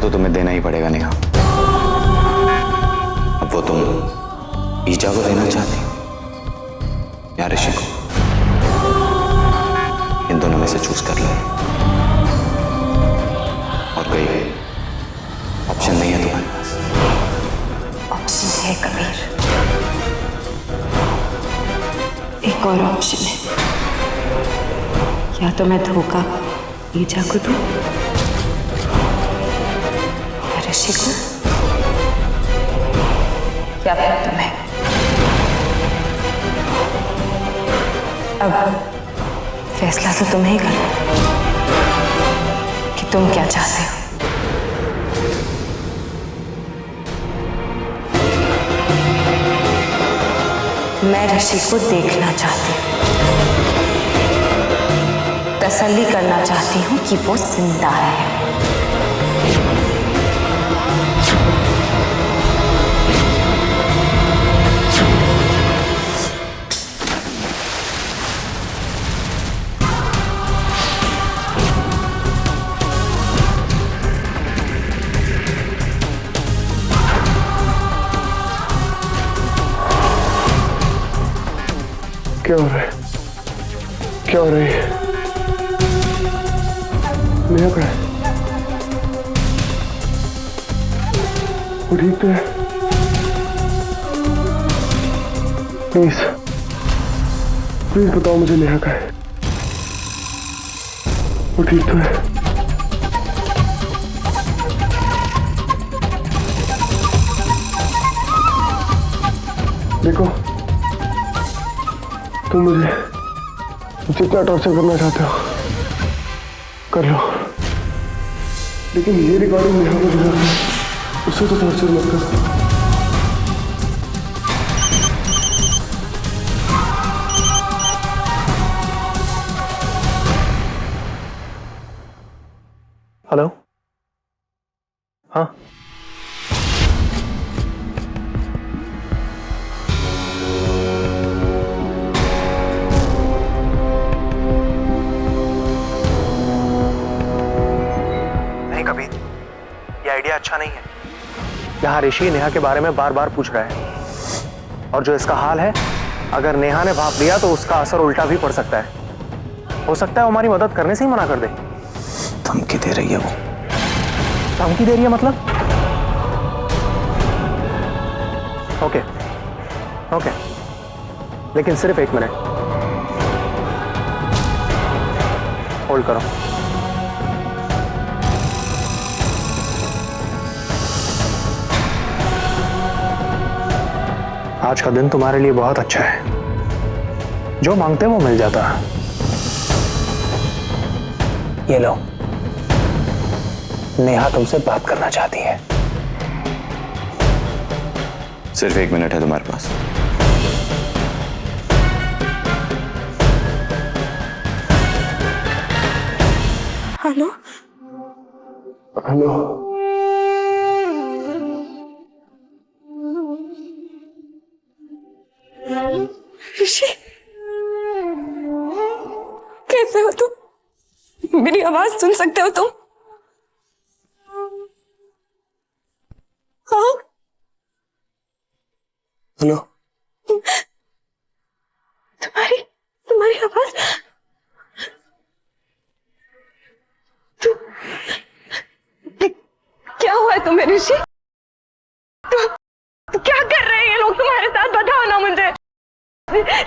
तो तुम्हें देना ही पड़ेगा नेहा। अब वो तुम ईजा को देना चाहती हो या ऋषि को? इन दोनों में से चूज कर लो। और कोई ऑप्शन नहीं है तुम्हारे पास? ऑप्शन है कबीर, एक और ऑप्शन है। या तो मैं धोखा ईजा को दूं या ऋषि को, या फिर तुम्हें। अब फैसला तो तुम्हें ही करना कि तुम क्या चाहते हो। मैं ऋषि को देखना चाहती हूँ, तसल्ली करना चाहती हूँ कि वो जिंदा है। क्या हो रहा है? क्या हो रही है? नेहा कहाँ है? वो ठीक तो है? प्लीज प्लीज बताओ मुझे नेहा कहाँ है? वो ठीक तो है? देखो, तुम मुझे जितना टॉर्चर करना चाहते हो कर लो, लेकिन ये रिकॉर्डिंग नेहा को दिखा दो, उससे तो टॉर्चर मत करो। हेलो, हाँ कबीर, ये आइडिया अच्छा नहीं है। यहाँ ऋषि नेहा के बारे में बार बार पूछ रहा है, और जो इसका हाल है, अगर नेहा ने भाप लिया तो उसका असर उल्टा भी पड़ सकता है। हो सकता है हमारी मदद करने से ही मना कर दे। धमकी दे रही है वो। धमकी दे रही है मतलब? ओके ओके, लेकिन सिर्फ 1 मिनट होल्ड करो। आज का दिन तुम्हारे लिए बहुत अच्छा है। जो मांगते वो मिल जाता। ये लो, नेहा तुमसे बात करना चाहती है। सिर्फ 1 मिनट है तुम्हारे पास। हेलो हेलो, ऋषि, कैसे हो तुम? मेरी आवाज सुन सकते हो तुम? हाँ, हेलो, तुम्हारी तुम्हारी आवाज। क्या हुआ है तुम्हें ऋषि? तो क्या कर रहे हैं ये लोग तुम्हारे साथ? बताओ ना मुझे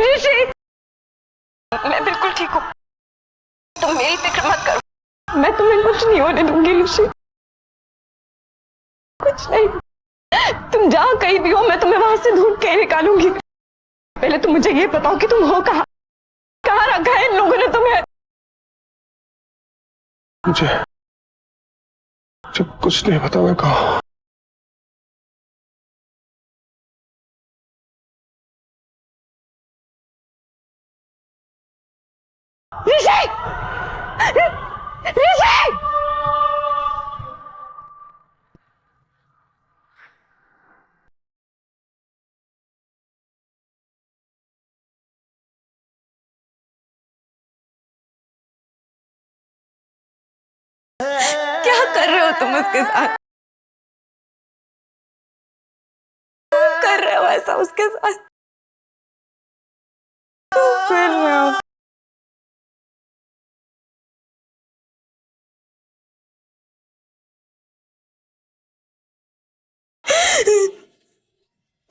ऋषि। मैं बिल्कुल ठीक हूँ, तुम मेरी फिक्र मत करो। मैं तुम्हें कुछ नहीं होने दूंगी ऋषि, कुछ नहीं। तुम जहाँ कहीं भी हो, मैं तुम्हें वहां से ढूंढ के निकालूंगी। पहले तुम मुझे ये बताओ कि तुम हो कहाँ? कहाँ रखा है इन लोगों ने तुम्हें? मुझे जब कुछ नहीं पता मैं कहाँ। ऋषि! ऋषि! क्या कर रहे हो तुम उसके साथ? ऐसा उसके साथ तो फिर मैं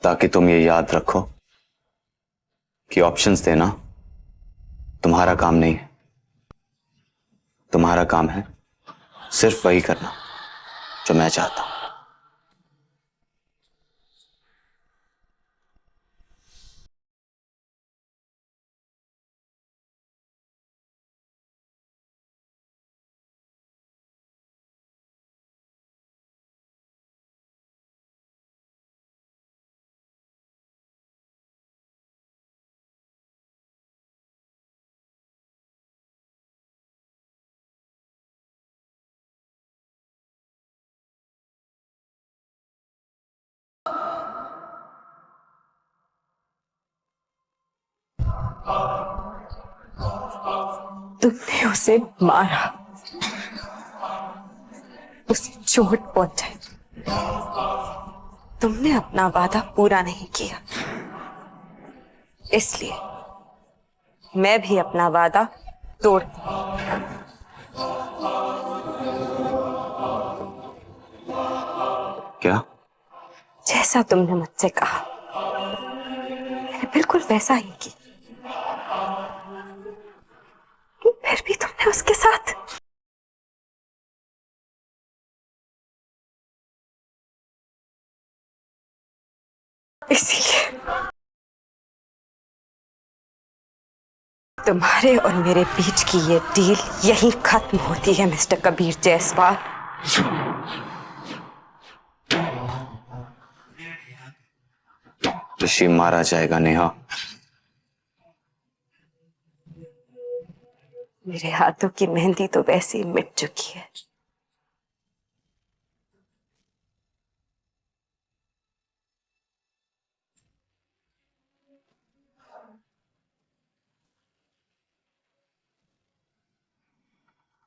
ताकि तुम ये याद रखो कि ऑप्शंस देना तुम्हारा काम नहीं है। तुम्हारा काम है सिर्फ वही करना जो मैं चाहता हूं। तुमने उसे मारा, उसे चोट पहुंचाई, तुमने अपना वादा पूरा नहीं किया, इसलिए मैं भी अपना वादा तोड़ क्या? जैसा तुमने मुझसे कहा मैंने बिल्कुल वैसा ही किया। फिर भी तुमने उसके साथ इसीलिए तुम्हारे और मेरे बीच की ये डील यहीं खत्म होती है मिस्टर कबीर जायसवाल। ऋषि मारा जाएगा नेहा। मेरे हाथों की मेहंदी तो वैसे ही मिट चुकी है।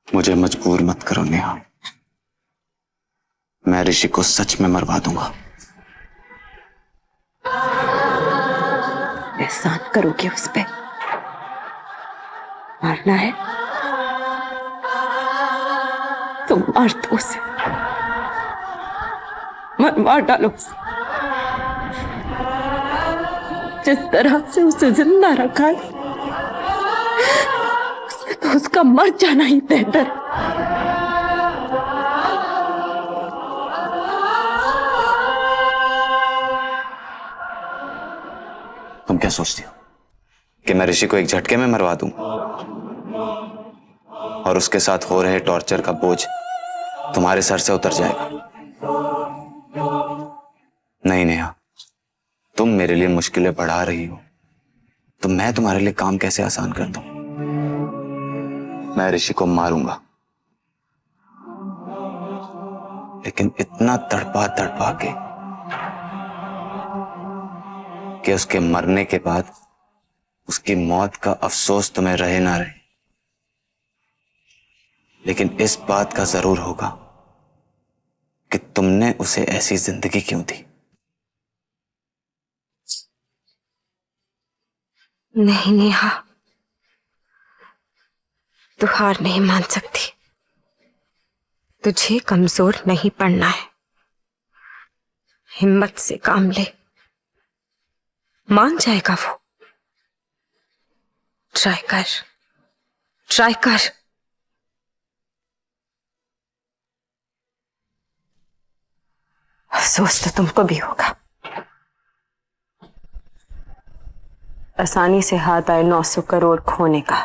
मुझे मजबूर मत करो नेहा, मैं ऋषि को सच में मरवा दूंगा। एहसान करोगे उस पे? मारना है तो मार दो उसे, मरवा डालो उसे। जिस तरह से उसे जिंदा रखा है उससे तो उसका मर जाना ही बेहतर। तुम क्या सोचती हो कि मैं ऋषि को एक झटके में मरवा दूं और उसके साथ हो रहे टॉर्चर का बोझ तुम्हारे सर से उतर जाएगा? नहीं नेहा, तुम मेरे लिए मुश्किलें बढ़ा रही हो तो मैं तुम्हारे लिए काम कैसे आसान कर दूं? मैं ऋषि को मारूंगा, लेकिन इतना तड़पा तड़पा के कि उसके मरने के बाद उसकी मौत का अफसोस तुम्हें रहे ना रहे, लेकिन इस बात का जरूर होगा कि तुमने उसे ऐसी जिंदगी क्यों दी। नहीं नेहा, तू हार नहीं मान सकती। तुझे कमजोर नहीं पड़ना है, हिम्मत से काम ले, मान जाएगा वो। ट्राई कर, ट्राई कर। अफसोस तो तुमको भी होगा। आसानी से हाथ आए 900 करोड़ खोने का।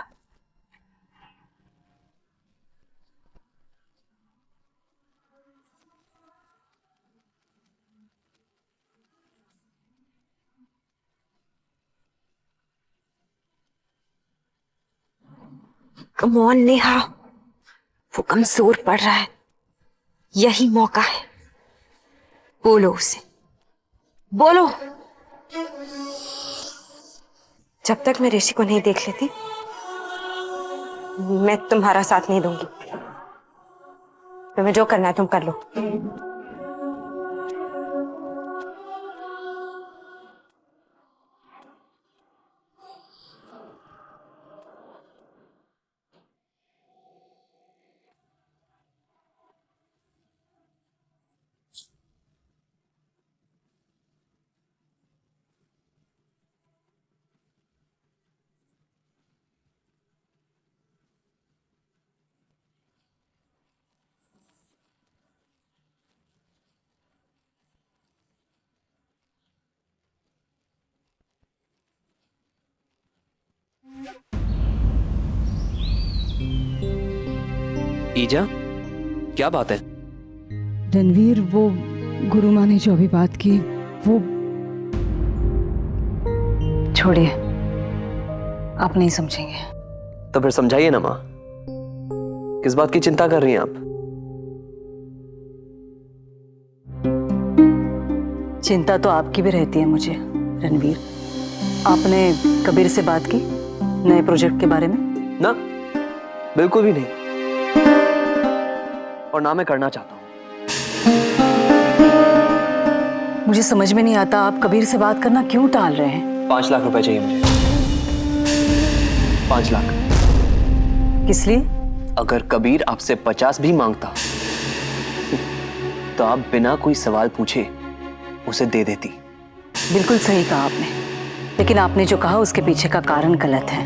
कम ऑन नेहा, वो कमजोर पड़ रहा है, यही मौका है। बोलो उसे, बोलो। जब तक मैं ऋषि को नहीं देख लेती मैं तुम्हारा साथ नहीं दूंगी। तुम्हें जो करना है तुम कर लो। ईजा, क्या बात है? रणवीर, वो गुरु माँ ने जो अभी बात की वो छोड़िए, आप नहीं समझेंगे। तो फिर समझाइए ना माँ, किस बात की चिंता कर रही हैं आप? चिंता तो आपकी भी रहती है मुझे रणवीर। आपने कबीर से बात की नए प्रोजेक्ट के बारे में? ना, बिल्कुल भी नहीं, और ना मैं करना चाहता हूं। मुझे समझ में नहीं आता आप कबीर से बात करना क्यों टाल रहे हैं? 5 लाख रुपए चाहिए मुझे। 5 लाख। किस लिए? अगर कबीर आपसे 50 भी मांगता तो आप बिना कोई सवाल पूछे उसे दे देती। बिल्कुल सही कहा आपने, लेकिन आपने जो कहा उसके पीछे का कारण गलत है।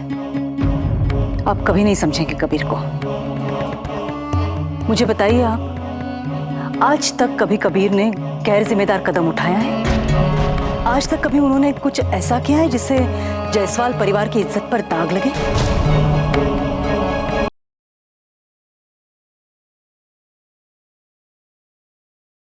आप कभी नहीं समझेंगे कबीर को। मुझे बताइए, आप आज तक कभी कबीर ने गैर जिम्मेदार कदम उठाया है? आज तक कभी उन्होंने कुछ ऐसा किया है जिससे जायसवाल परिवार की इज्जत पर दाग लगे?